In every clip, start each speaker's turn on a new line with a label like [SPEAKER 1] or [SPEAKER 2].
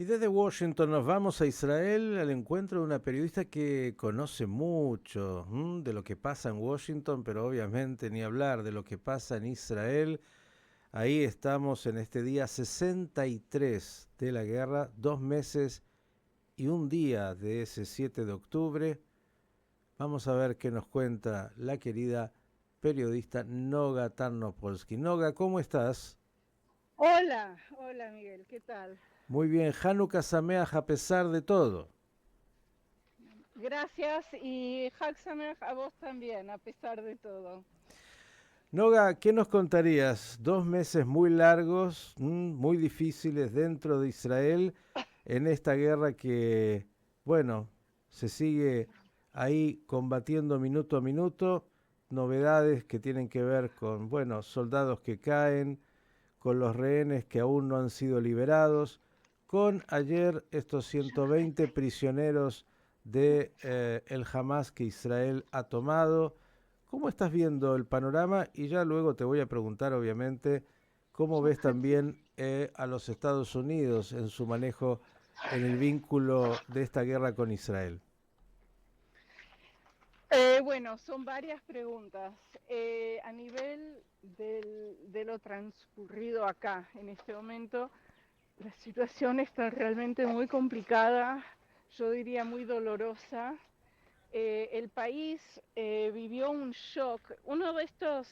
[SPEAKER 1] Y desde Washington nos vamos a Israel al encuentro de una periodista que conoce mucho de lo que pasa en Washington, pero obviamente ni hablar de lo que pasa en Israel. Ahí estamos en este día 63 de la guerra, 2 meses y un día de ese 7 de octubre. Vamos a ver qué nos cuenta la querida periodista Noga Tarnopolsky. Noga, ¿cómo estás?
[SPEAKER 2] Hola, hola Miguel, ¿qué tal?
[SPEAKER 1] Muy bien, Hanukkah Sameach a pesar de todo.
[SPEAKER 2] Gracias y Hag Sameach a vos también, a pesar de todo.
[SPEAKER 1] Noga, ¿qué nos contarías? 2 meses muy largos, muy difíciles dentro de Israel en esta guerra que, bueno, se sigue ahí combatiendo minuto a minuto. Novedades que tienen que ver con, bueno, soldados que caen, con los rehenes que aún no han sido liberados, con ayer estos 120 prisioneros de el Hamas que Israel ha tomado. ¿Cómo estás viendo el panorama? Y ya luego te voy a preguntar, obviamente, cómo ves también a los Estados Unidos en su manejo en el vínculo de esta guerra con Israel.
[SPEAKER 2] Bueno, son varias preguntas. A nivel de lo transcurrido acá en este momento, la situación está realmente muy complicada, yo diría muy dolorosa. El país vivió un shock, uno de estos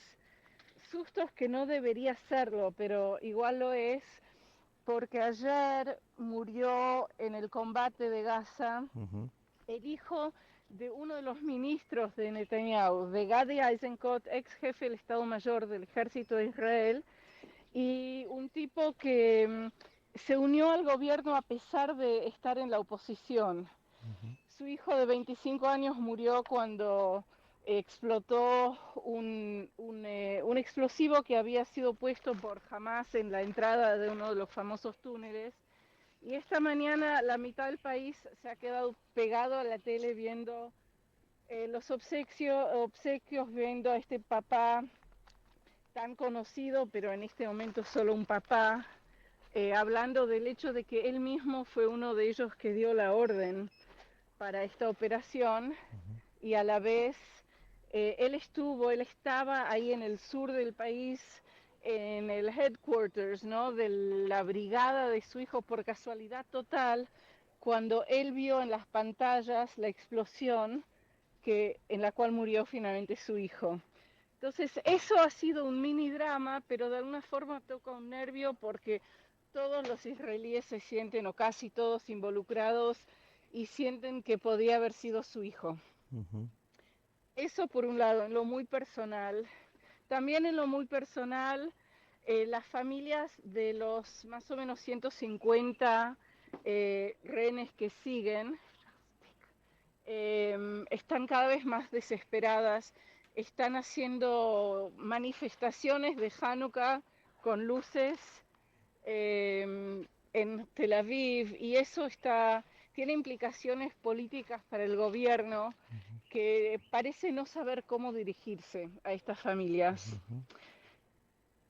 [SPEAKER 2] sustos que no debería serlo, pero igual lo es, porque ayer murió en el combate de Gaza
[SPEAKER 1] Ujú.
[SPEAKER 2] el hijo de uno de los ministros de Netanyahu, de Gadi Eisenkot, ex jefe del Estado Mayor del Ejército de Israel, y un tipo que se unió al gobierno a pesar de estar en la oposición. Su hijo de 25 años murió cuando explotó un explosivo que había sido puesto por Hamas en la entrada de uno de los famosos túneles. Y esta mañana la mitad del país se ha quedado pegado a la tele viendo los obsequios, viendo a este papá tan conocido, pero en este momento solo un papá, hablando del hecho de que él mismo fue uno de ellos que dio la orden para esta operación y a la vez él estaba ahí en el sur del país, en el headquarters, ¿no? De la brigada de su hijo por casualidad total, cuando él vio en las pantallas la explosión en la cual murió finalmente su hijo. Entonces, eso ha sido un mini drama, pero de alguna forma toca un nervio porque todos los israelíes se sienten, o casi todos, involucrados y sienten que podía haber sido su hijo.
[SPEAKER 1] Ujú.
[SPEAKER 2] Eso por un lado, en lo muy personal. También en lo muy personal, las familias de los más o menos 150 rehenes que siguen están cada vez más desesperadas, están haciendo manifestaciones de Hanukkah con luces en Tel Aviv y eso tiene implicaciones políticas para el gobierno que parece no saber cómo dirigirse a estas familias.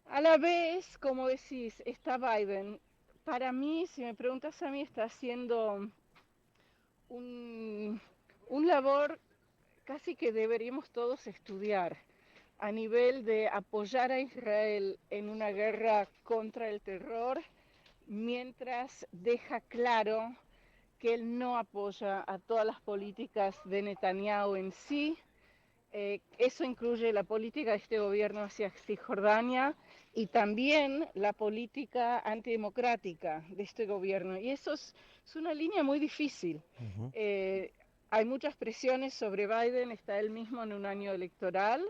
[SPEAKER 2] A la vez, como decís, está Biden. Para mí, si me preguntas a mí, está haciendo un, un labor casi que deberíamos todos estudiar a nivel de apoyar a Israel en una guerra contra el terror, mientras deja claro que él no apoya a todas las políticas de Netanyahu en sí. Eso incluye la política de este gobierno hacia Cisjordania y también la política antidemocrática de este gobierno. Y eso es una línea muy difícil.
[SPEAKER 1] Ujú.
[SPEAKER 2] Eh, Hay muchas presiones sobre Biden, está él mismo en un año electoral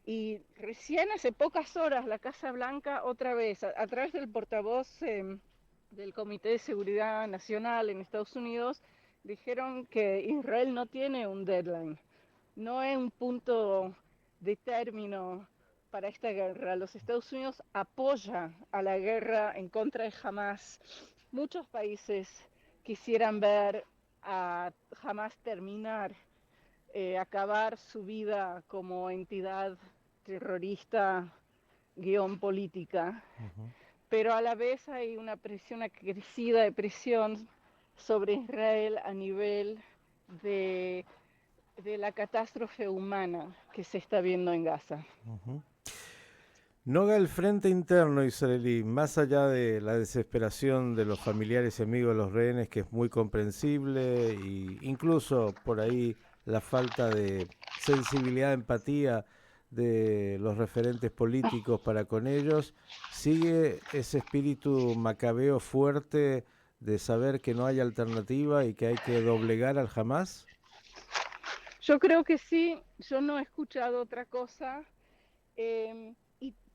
[SPEAKER 2] y recién hace pocas horas la Casa Blanca otra vez, a través del portavoz del Comité de Seguridad Nacional en Estados Unidos, dijeron que Israel no tiene un deadline, no es un punto de término para esta guerra. Los Estados Unidos apoya a la guerra en contra de Hamas. Muchos países quisieran ver a Hamas terminar, acabar su vida como entidad terrorista guión política, pero a la vez hay una crecida de presión sobre Israel a nivel de la catástrofe humana que se está viendo en Gaza.
[SPEAKER 1] Noga, el frente interno israelí, más allá de la desesperación de los familiares y amigos de los rehenes, que es muy comprensible, e incluso por ahí la falta de sensibilidad, empatía de los referentes políticos para con ellos, sigue ese espíritu macabeo fuerte de saber que no hay alternativa y que hay que doblegar al Hamás.
[SPEAKER 2] Yo creo que sí, yo no he escuchado otra cosa.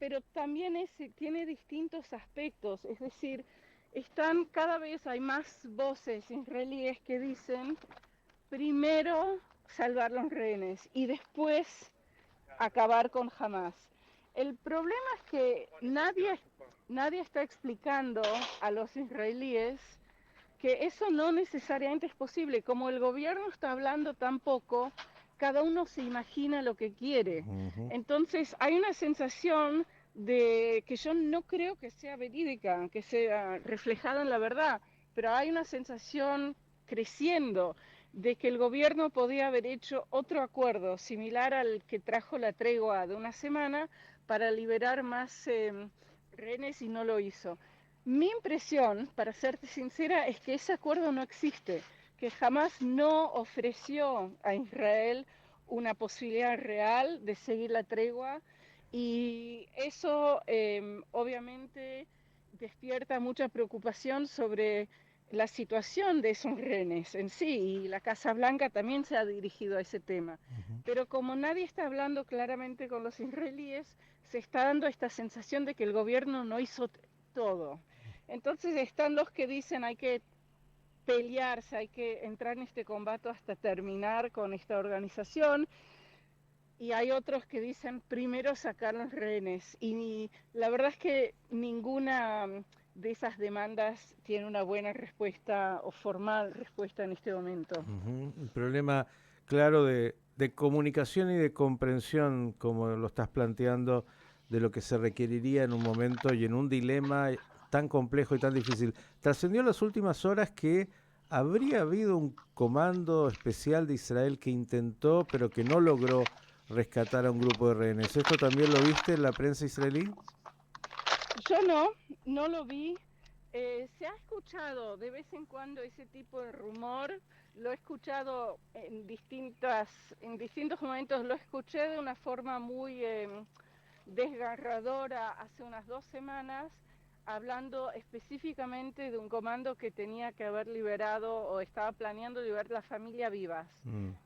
[SPEAKER 2] Pero también tiene distintos aspectos, es decir, cada vez hay más voces israelíes que dicen primero salvar los rehenes y después acabar con Hamas. El problema es que nadie está explicando a los israelíes que eso no necesariamente es posible. Como el gobierno está hablando tan poco, cada uno se imagina lo que quiere. Entonces hay una sensación de que yo no creo que sea verídica, que sea reflejada en la verdad, pero hay una sensación creciendo de que el gobierno podía haber hecho otro acuerdo similar al que trajo la tregua de una semana para liberar más rehenes y no lo hizo. Mi impresión, para serte sincera, es que ese acuerdo no existe, que jamás no ofreció a Israel una posibilidad real de seguir la tregua y eso obviamente despierta mucha preocupación sobre la situación de esos rehenes en sí, y la Casa Blanca también se ha dirigido a ese tema. Pero como nadie está hablando claramente con los israelíes, se está dando esta sensación de que el gobierno no hizo todo. Entonces están los que dicen hay que pelearse, hay que entrar en este combate hasta terminar con esta organización, y hay otros que dicen primero sacar los rehenes, y la verdad es que ninguna de esas demandas tiene una buena respuesta o formal respuesta en este momento.
[SPEAKER 1] Un problema claro de comunicación y de comprensión, como lo estás planteando, de lo que se requeriría en un momento y en un dilema tan complejo y tan difícil. Trascendió en las últimas horas que habría habido un comando especial de Israel que intentó, pero que no logró rescatar a un grupo de rehenes. ¿Esto también lo viste en la prensa israelí?
[SPEAKER 2] Yo no lo vi. Se ha escuchado de vez en cuando ese tipo de rumor, lo he escuchado en distintos momentos, lo escuché de una forma muy desgarradora hace unas 2 semanas, hablando específicamente de un comando que tenía que haber liberado o estaba planeando liberar la familia Vivas,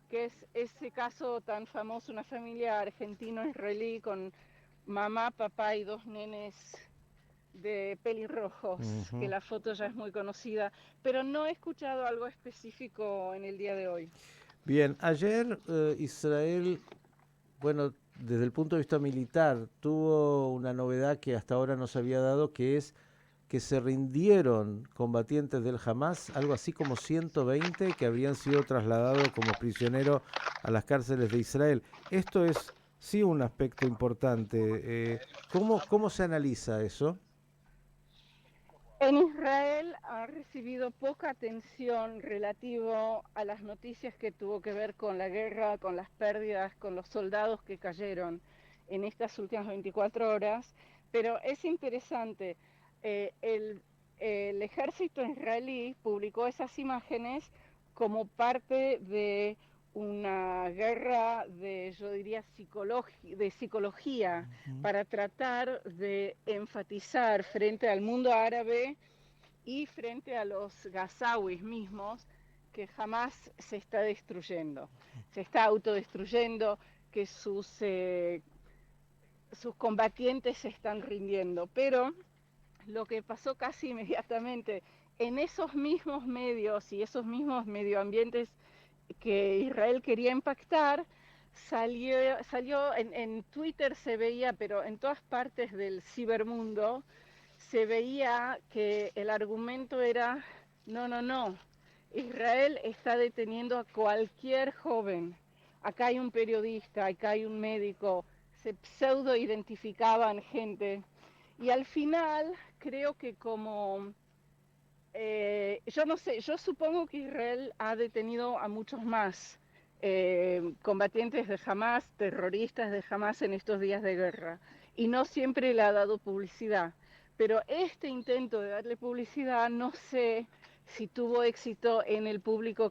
[SPEAKER 2] que es ese caso tan famoso, una familia argentino-israelí con mamá, papá y 2 nenes de pelirrojos, que la foto ya es muy conocida, pero no he escuchado algo específico en el día de hoy.
[SPEAKER 1] Bien, ayer Israel, bueno, desde el punto de vista militar, tuvo una novedad que hasta ahora no se había dado, que es que se rindieron combatientes del Hamas, algo así como 120 que habrían sido trasladados como prisioneros a las cárceles de Israel. Esto es sí un aspecto importante. ¿Cómo se analiza eso?
[SPEAKER 2] En Israel ha recibido poca atención relativo a las noticias que tuvo que ver con la guerra, con las pérdidas, con los soldados que cayeron en estas últimas 24 horas, pero es interesante, el ejército israelí publicó esas imágenes como parte de una guerra yo diría, de psicología, para tratar de enfatizar frente al mundo árabe y frente a los gazawis mismos que jamás se está destruyendo, se está autodestruyendo, que sus combatientes se están rindiendo. Pero lo que pasó casi inmediatamente en esos mismos medios y esos mismos medioambientes que Israel quería impactar, salió en Twitter, se veía, pero en todas partes del cibermundo, se veía que el argumento era, no, Israel está deteniendo a cualquier joven. Acá hay un periodista, acá hay un médico, se pseudo identificaban gente. Y al final creo que yo no sé, yo supongo que Israel ha detenido a muchos más combatientes de Hamas, terroristas de Hamas en estos días de guerra, y no siempre le ha dado publicidad. Pero este intento de darle publicidad, no sé si tuvo éxito en el público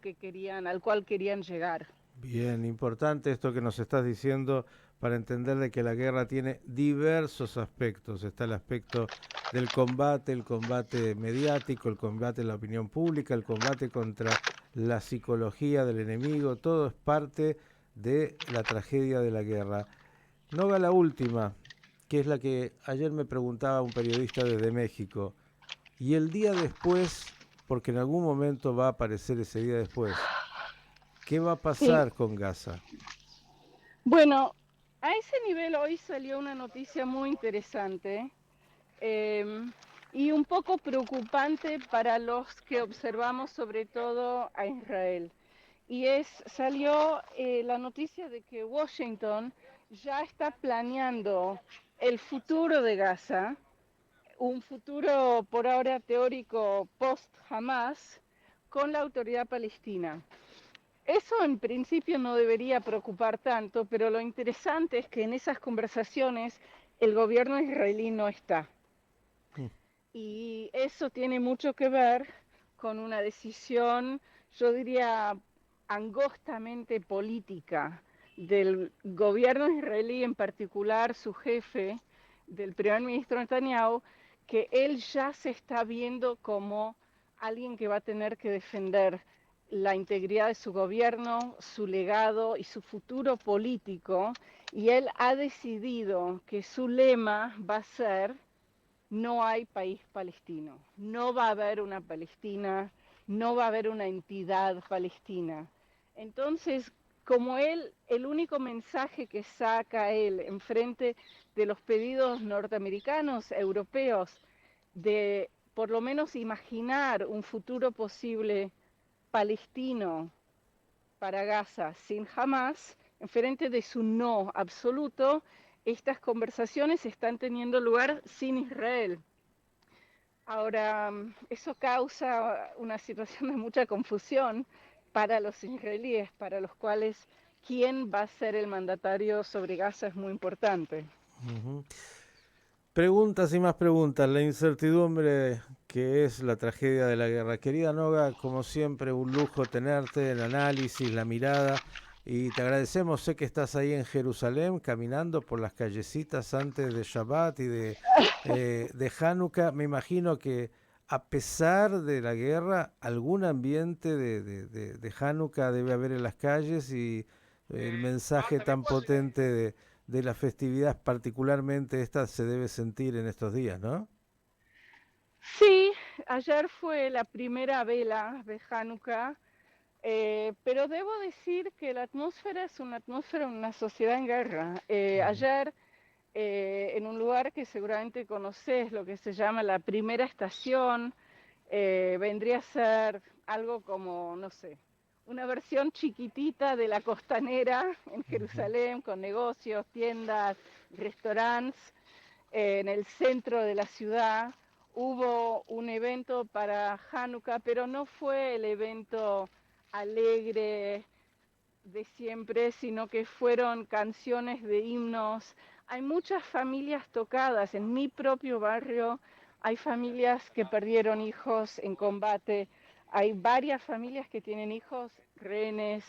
[SPEAKER 2] al cual querían llegar.
[SPEAKER 1] Bien, importante esto que nos estás diciendo para entender de que la guerra tiene diversos aspectos. Está el aspecto del combate, el combate mediático, el combate en la opinión pública, el combate contra la psicología del enemigo. Todo es parte de la tragedia de la guerra. Noga, la última, que es la que ayer me preguntaba un periodista desde México. Y el día después, porque en algún momento va a aparecer ese día después, ¿qué va a
[SPEAKER 2] Sí,
[SPEAKER 1] pasar con Gaza?
[SPEAKER 2] bueno, a ese nivel hoy salió una noticia muy interesante eh, y un poco preocupante para los que observamos sobre todo a Israel. Salió la noticia de que Washington ya está planeando el futuro de Gaza, un futuro por ahora teórico post-Hamas, con la autoridad palestina. Eso en principio no debería preocupar tanto, pero lo interesante es que en esas conversaciones el gobierno israelí no está.
[SPEAKER 1] Mm.
[SPEAKER 2] Y eso tiene mucho que ver con una decisión, yo diría, angostamente política del gobierno israelí, en particular su jefe, del primer ministro Netanyahu, que él ya se está viendo como alguien que va a tener que defender la integridad de su gobierno, su legado y su futuro político, y él ha decidido que su lema va a ser: no hay país palestino, no va a haber una Palestina, no va a haber una entidad palestina. Entonces, como él, el único mensaje que saca él enfrente de los pedidos norteamericanos, europeos, de por lo menos imaginar un futuro posible palestino para Gaza sin Hamas, enfrente de su no absoluto, estas conversaciones están teniendo lugar sin Israel. Ahora, eso causa una situación de mucha confusión para los israelíes, para los cuales quién va a ser el mandatario sobre Gaza es muy importante.
[SPEAKER 1] Ujú. Preguntas y más preguntas, la incertidumbre que es la tragedia de la guerra. Querida Noga, como siempre, un lujo tenerte, el análisis, la mirada, y te agradecemos. Sé que estás ahí en Jerusalén caminando por las callecitas antes de Shabbat y de Hanukkah. Me imagino que a pesar de la guerra, algún ambiente de Hanukkah debe haber en las calles y el mensaje tan potente de la festividad, particularmente esta, se debe sentir en estos días, ¿no?
[SPEAKER 2] Sí, ayer fue la primera vela de Hanukkah, pero debo decir que la atmósfera es una atmósfera en una sociedad en guerra.
[SPEAKER 1] Ujú.
[SPEAKER 2] Ayer, en un lugar que seguramente conoces, lo que se llama la primera estación, vendría a ser algo como, no sé, una versión chiquitita de la costanera en
[SPEAKER 1] Ujú.
[SPEAKER 2] Jerusalén, con negocios, tiendas, restaurantes. En el centro de la ciudad hubo un evento para Hanukkah, pero no fue el evento alegre de siempre, sino que fueron canciones de himnos. Hay muchas familias tocadas. En mi propio barrio hay familias que perdieron hijos en combate, hay varias familias que tienen hijos rehenes,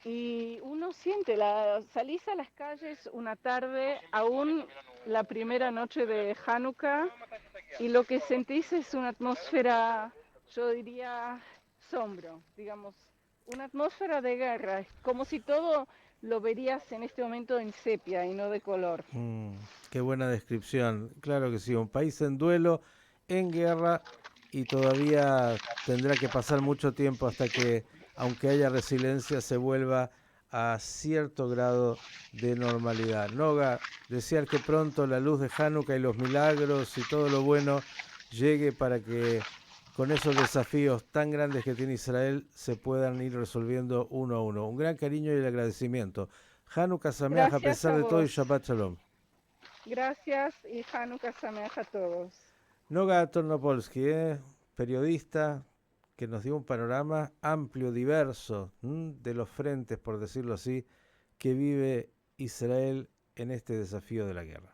[SPEAKER 2] y uno siente, salís a las calles una tarde, aún la primera noche de Hanukkah, y lo que sentís es una atmósfera, yo diría, sombro, digamos, una atmósfera de guerra, es como si todo lo verías en este momento en sepia y no de color.
[SPEAKER 1] Qué buena descripción. Claro que sí, un país en duelo, en guerra, y todavía tendrá que pasar mucho tiempo hasta que, aunque haya resiliencia, se vuelva a cierto grado de normalidad. Noga, desear que pronto la luz de Hanukkah y los milagros y todo lo bueno llegue para que con esos desafíos tan grandes que tiene Israel se puedan ir resolviendo uno a uno. Un gran cariño y el agradecimiento. Hanukkah Sameach a
[SPEAKER 2] Gracias
[SPEAKER 1] pesar
[SPEAKER 2] a
[SPEAKER 1] de todo y
[SPEAKER 2] vos.
[SPEAKER 1] Shabbat Shalom.
[SPEAKER 2] Gracias y Hanukkah Sameach a todos.
[SPEAKER 1] Noga Tornopolsky, periodista que nos dio un panorama amplio, diverso, de los frentes, por decirlo así, que vive Israel en este desafío de la guerra.